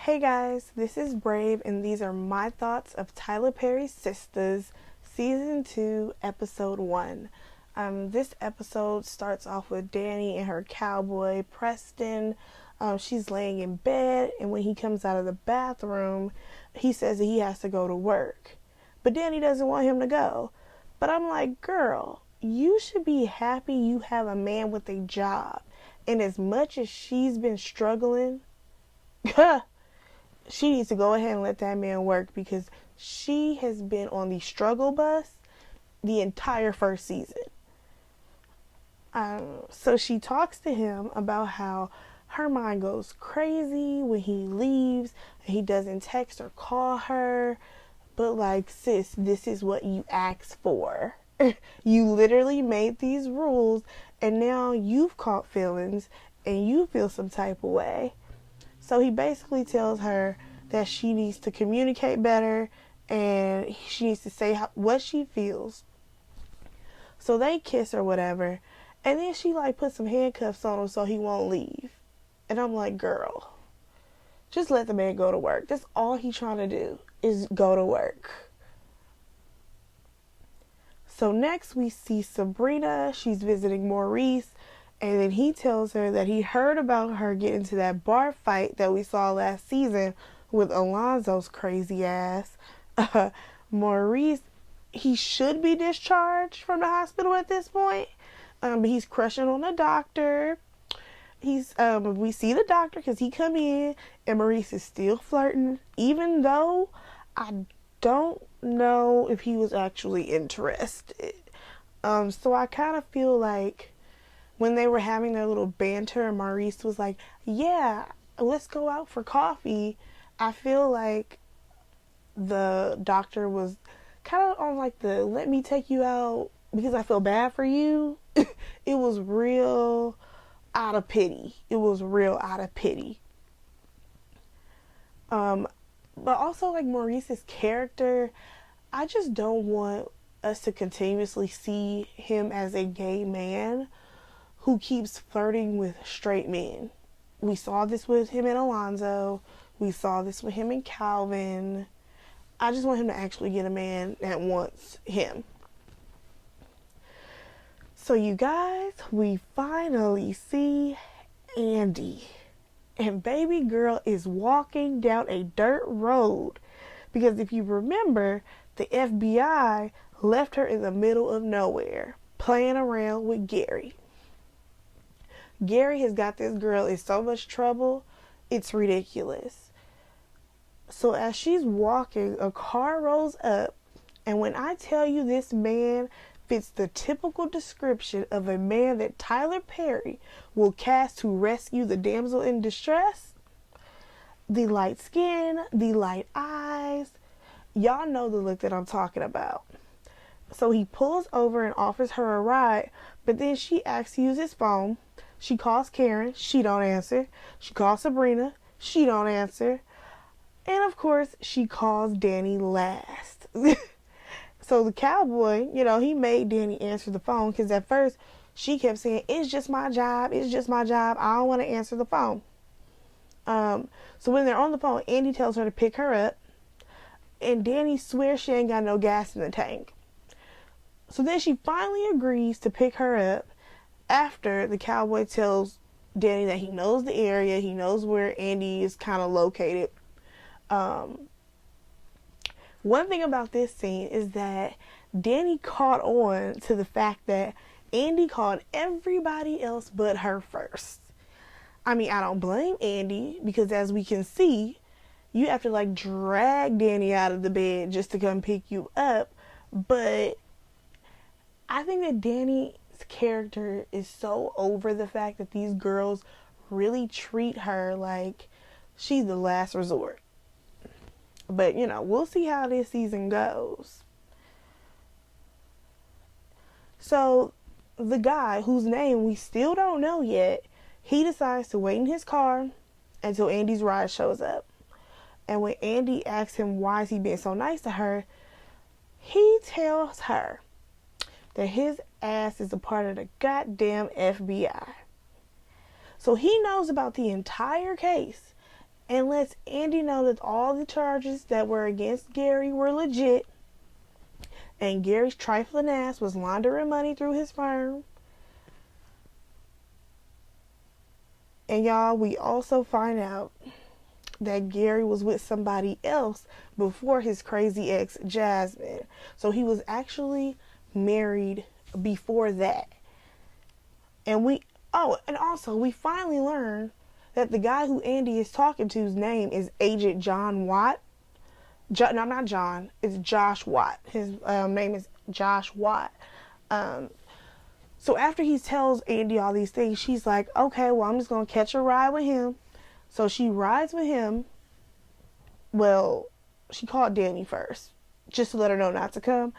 Hey guys, this is Brave, and these are my thoughts of Tyler Perry's Sistas, Season 2, Episode 1. This episode starts off with Danni and her cowboy, Preston. She's laying in bed, and when he comes out of the bathroom, he says that he has to go to work. But Danni doesn't want him to go. But I'm like, girl, you should be happy you have a man with a job. And as much as she's been struggling, she needs to go ahead and let that man work, because she has been on the struggle bus the entire first season. So she talks to him about how her mind goes crazy when he leaves and he doesn't text or call her. But like, sis, this is what you asked for. You literally made these rules, and now you've caught feelings and you feel some type of way. So he basically tells her that she needs to communicate better and she needs to say what she feels. So they kiss or whatever, and then she like puts some handcuffs on him so he won't leave. And I'm like, girl, just let the man go to work. That's all he's trying to do, is go to work. So next we see Sabrina. She's visiting Maurice, and then he tells her that he heard about her getting into that bar fight that we saw last season with Alonzo's crazy ass. Maurice, he should be discharged from the hospital at this point. But he's crushing on the doctor. We see the doctor because he come in and Maurice is still flirting, even though I don't know if he was actually interested. So I kind of feel like when they were having their little banter and Maurice was like, yeah, let's go out for coffee, I feel like the doctor was kind of on like the let me take you out because I feel bad for you. It was real out of pity. But also, like, Maurice's character, I just don't want us to continuously see him as a gay man who keeps flirting with straight men. We saw this with him and Alonzo. We saw this with him and Calvin. I just want him to actually get a man that wants him. So you guys, we finally see Andy. And baby girl is walking down a dirt road. Because if you remember, the FBI left her in the middle of nowhere, playing around with Gary. Gary has got this girl in so much trouble, it's ridiculous. So as she's walking, a car rolls up, and when I tell you this man fits the typical description of a man that Tyler Perry will cast to rescue the damsel in distress, the light skin, the light eyes, y'all know the look that I'm talking about. So he pulls over and offers her a ride, but then she asks to use his phone. She calls Karen, she don't answer. She calls Sabrina, she don't answer. And of course, she calls Danni last. So the cowboy, he made Danni answer the phone, because at first she kept saying, it's just my job, I don't want to answer the phone. So when they're on the phone, Andy tells her to pick her up, and Danni swears she ain't got no gas in the tank. So then she finally agrees to pick her up after the cowboy tells Danni that he knows the area, he knows where Andy is kind of located. One thing about this scene is that Danni caught on to the fact that Andy called everybody else but her first. I mean, I don't blame Andy, because as we can see, you have to like drag Danni out of the bed just to come pick you up. But I think that Danni's character is so over the fact that these girls really treat her like she's the last resort. But, we'll see how this season goes. So, the guy, whose name we still don't know yet, he decides to wait in his car until Andy's ride shows up. And when Andy asks him why is he being so nice to her, he tells her that his ass is a part of the goddamn FBI. So he knows about the entire case. and lets Andy know that all the charges that were against Gary were legit, and Gary's trifling ass was laundering money through his firm. And y'all, we also find out that Gary was with somebody else before his crazy ex, Jasmine. So he was actually married before that. And also we finally learn that the guy who Andy is talking to's name is Agent John Watt. No, not John. It's Josh Watt. His name is Josh Watt. So after he tells Andy all these things, she's like, okay, well, I'm just going to catch a ride with him. So she rides with him. Well, she called Danni first, just to let her know not to come.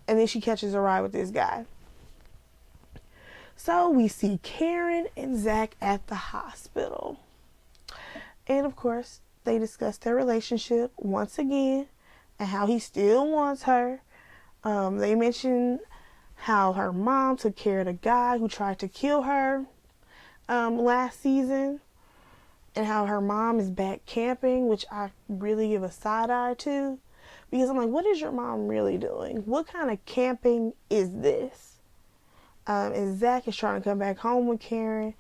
And then she catches a ride with this guy. So we see Karen and Zach at the hospital. And of course, they discuss their relationship once again and how he still wants her. They mention how her mom took care of the guy who tried to kill her last season, and how her mom is back camping, which I really give a side eye to, because I'm like, what is your mom really doing? What kind of camping is this? And Zach is trying to come back home with Karen.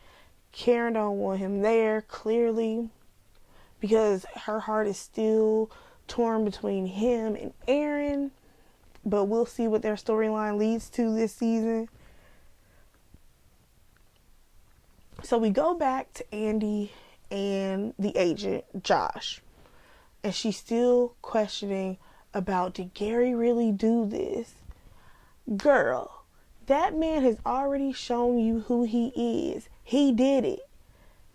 Karen don't want him there, clearly, because her heart is still torn between him and Aaron. But we'll see what their storyline leads to this season. So we go back to Andy and the agent, Josh. And she's still questioning about, did Gary really do this? Girl, that man has already shown you who he is. He did it.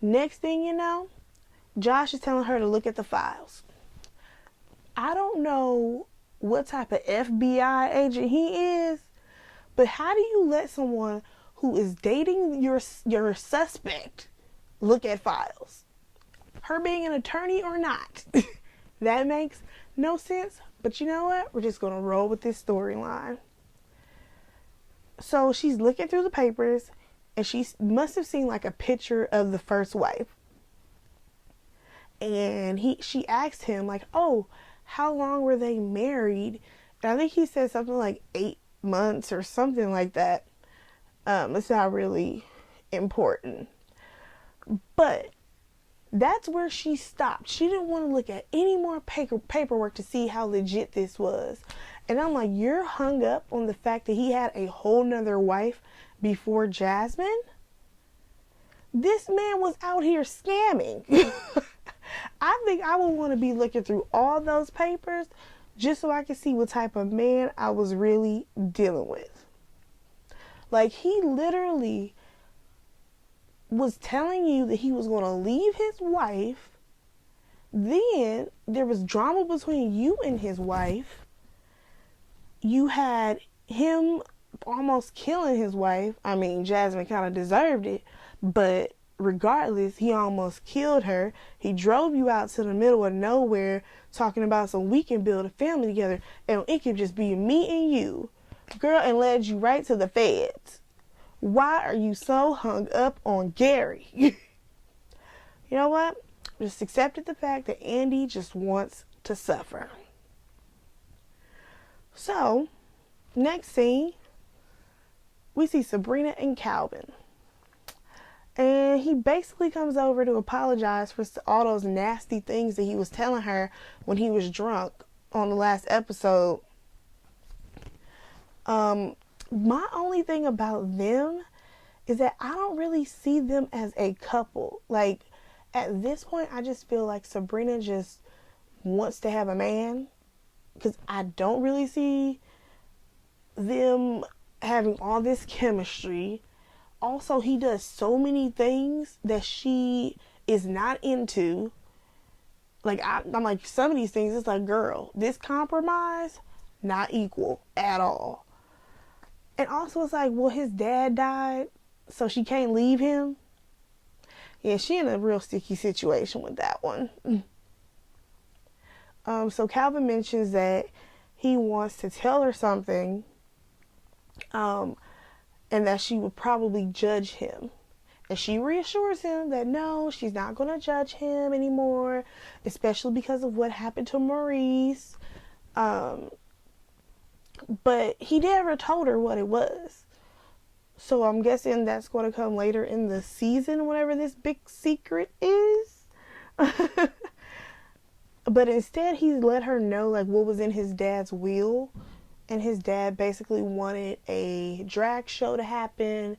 Next thing you know, Josh is telling her to look at the files. I don't know what type of FBI agent he is, but how do you let someone who is dating your suspect look at files? Her being an attorney or not. That makes no sense, but you know what? We're just going to roll with this storyline. So she's looking through the papers, and she must have seen like a picture of the first wife. And she asked him like, oh, how long were they married? And I think he said something like 8 months or something like that. It's not really important. But that's where she stopped. She didn't want to look at any more paperwork to see how legit this was. And I'm like, you're hung up on the fact that he had a whole nother wife before Jasmine? This man was out here scamming. I think I would want to be looking through all those papers just so I could see what type of man I was really dealing with. Like, he literally was telling you that he was going to leave his wife. Then there was drama between you and his wife. You had him almost killing his wife. I mean, Jasmine kind of deserved it, but regardless, he almost killed her. He drove you out to the middle of nowhere talking about so we can build a family together and it can just be me and you, girl, and led you right to the feds. Why are you so hung up on Gary? You know what? Just accepted the fact that Andy just wants to suffer. So, next scene, we see Sabrina and Calvin. And he basically comes over to apologize for all those nasty things that he was telling her when he was drunk on the last episode. My only thing about them is that I don't really see them as a couple. Like, at this point, I just feel like Sabrina just wants to have a man, because I don't really see them having all this chemistry. Also, he does so many things that she is not into. Like, I'm like, some of these things, it's like, girl, this compromise, not equal at all. And also, it's like, well, his dad died, so she can't leave him. Yeah, she in a real sticky situation with that one. So Calvin mentions that he wants to tell her something, and that she would probably judge him. And she reassures him that no, she's not going to judge him anymore, especially because of what happened to Maurice. But he never told her what it was. So I'm guessing that's going to come later in the season, whatever this big secret is. But instead, he's let her know like what was in his dad's will. And his dad basically wanted a drag show to happen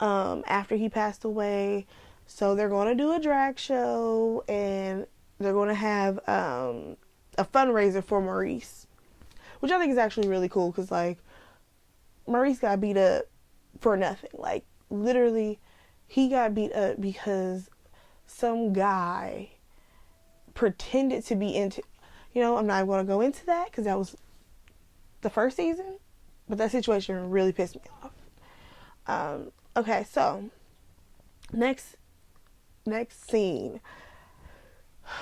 after he passed away. So they're going to do a drag show, and they're going to have a fundraiser for Maurice, which I think is actually really cool because, like, Maurice got beat up for nothing. Like, literally, he got beat up because some guy pretended to be into, I'm not going to go into that because that was the first season, but that situation really pissed me off. Okay, so next scene,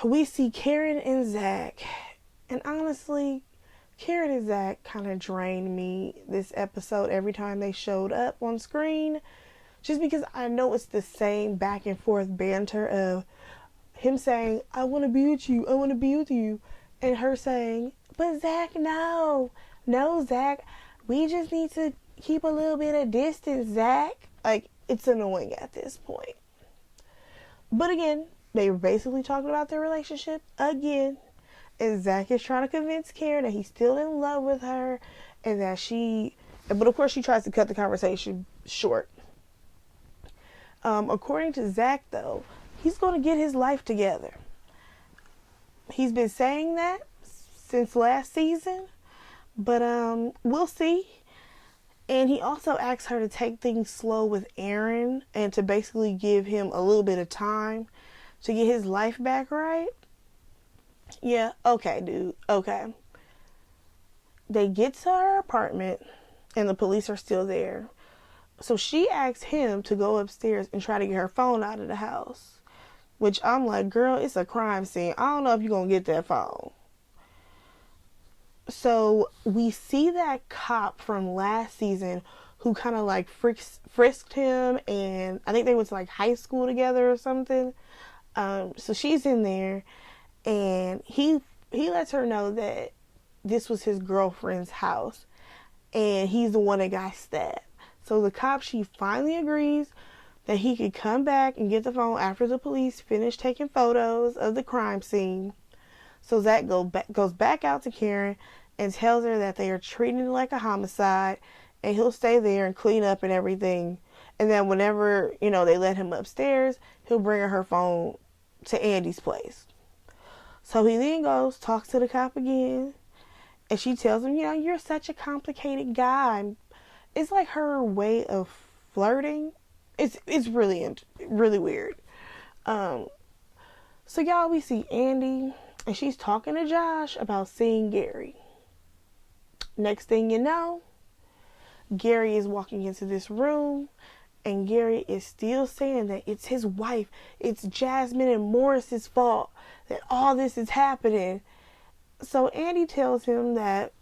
we see Karen and Zach, and honestly, Karen and Zach kind of drained me this episode every time they showed up on screen, just because I know it's the same back and forth banter of him saying, I want to be with you, I want to be with you, and her saying, but Zach, no, Zach, we just need to keep a little bit of distance, Zach. Like, it's annoying at this point. But again, they were basically talking about their relationship again. And Zach is trying to convince Karen that he's still in love with her. And that but of course she tries to cut the conversation short. According to Zach, though, he's going to get his life together. He's been saying that since last season. But we'll see. And he also asks her to take things slow with Aaron and to basically give him a little bit of time to get his life back right. Yeah, okay, dude. Okay. They get to her apartment and the police are still there. So she asks him to go upstairs and try to get her phone out of the house. Which I'm like, girl, it's a crime scene. I don't know if you're going to get that phone. So we see that cop from last season who kind of like frisked him, and I think they went to like high school together or something. So she's in there, and he lets her know that this was his girlfriend's house, and he's the one that got stabbed. So the cop, she finally agrees that he could come back and get the phone after the police finish taking photos of the crime scene. So Zach goes back out to Karen and tells her that they are treating it like a homicide, and he'll stay there and clean up and everything. And then whenever, they let him upstairs, he'll bring her phone to Andy's place. So he then goes, talks to the cop again, and she tells him, you're such a complicated guy. It's like her way of flirting. It's really, really weird. So y'all, we see Andy, and she's talking to Josh about seeing Gary. Next thing you know, Gary is walking into this room, and Gary is still saying that it's his wife, it's Jasmine and Maurice's fault that all this is happening. So Andy tells him that,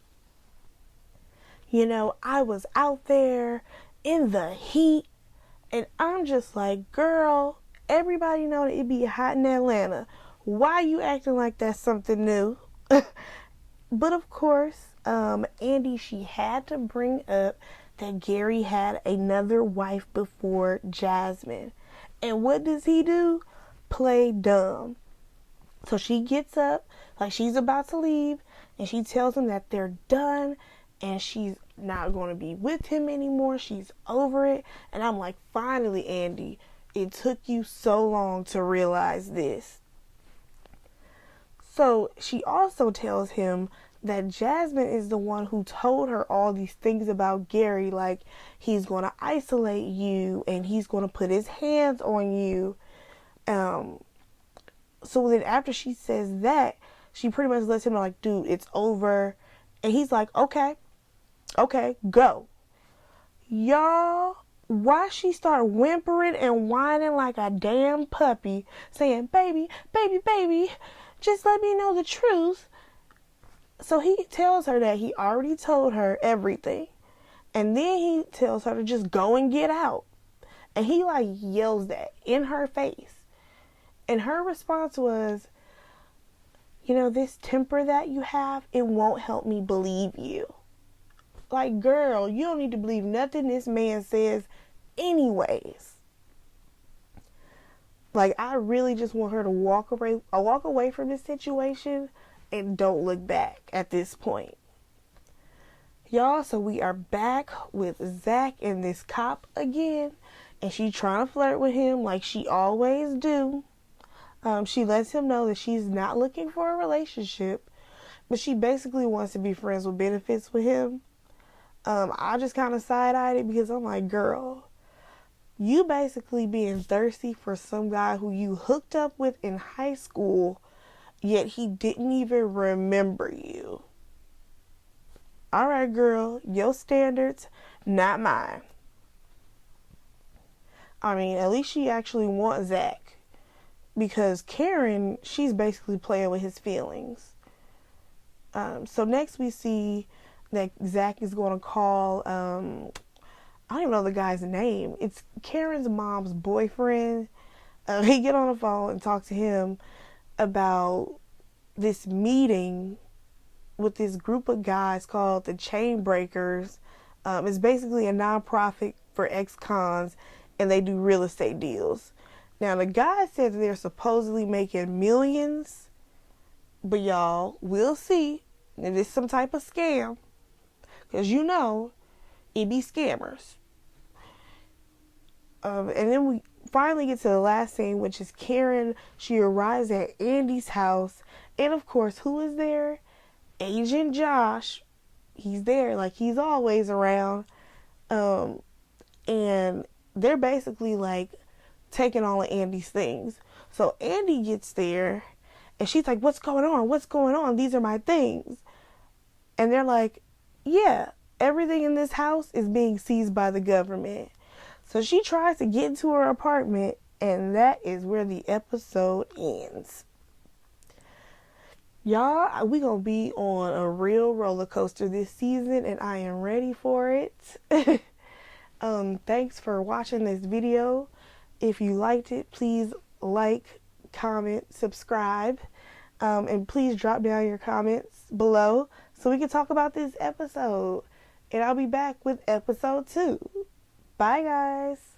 I was out there in the heat, and I'm just like, girl, everybody know that it be hot in Atlanta. Why you acting like that's something new? But of course, Andy, she had to bring up that Gary had another wife before Jasmine. And what does he do? Play dumb. So she gets up like she's about to leave, and she tells him that they're done and she's not going to be with him anymore. She's over it. And I'm like, finally, Andy, it took you so long to realize this. So she also tells him that Jasmine is the one who told her all these things about Gary, like he's going to isolate you and he's going to put his hands on you. So then after she says that, she pretty much lets him know, like, dude, it's over. And he's like, okay, go. Y'all, why she start whimpering and whining like a damn puppy, saying, baby, just let me know the truth. So he tells her that he already told her everything. And then he tells her to just go and get out. And he like yells that in her face. And her response was, you know, this temper that you have, it won't help me believe you. Like, girl, you don't need to believe nothing this man says anyways. Like, I really just want her to walk away from this situation and don't look back at this point. Y'all, so we are back with Zach and this cop again. And she trying to flirt with him like she always do. She lets him know that she's not looking for a relationship, but she basically wants to be friends with benefits with him. I just kind of side-eyed it because I'm like, girl, you basically being thirsty for some guy who you hooked up with in high school, yet he didn't even remember you. All right, girl, your standards, not mine. I mean, at least she actually wants Zach. Because Karen, she's basically playing with his feelings. So next we see that Zach is going to call, I don't even know the guy's name. It's Karen's mom's boyfriend. He get on the phone and talk to him about this meeting with this group of guys called the Chain Breakers. It's basically a nonprofit for ex-cons, and they do real estate deals. Now, the guy says they're supposedly making millions, but y'all, we'll see if it's some type of scam, because you know, it be scammers. And then we finally get to the last scene, which is Karen. She arrives at Andy's house, and of course, who is there? Agent Josh. He's there, like he's always around. And they're basically like taking all of Andy's things. So Andy gets there and she's like, what's going on? What's going on? These are my things. And they're like, yeah, everything in this house is being seized by the government. So she tries to get into her apartment, and that is where the episode ends. Y'all, we gonna be on a real roller coaster this season, and I am ready for it. Thanks for watching this video. If you liked it, please like, comment, subscribe, and please drop down your comments below so we can talk about this episode. And I'll be back with episode 2. Bye, guys.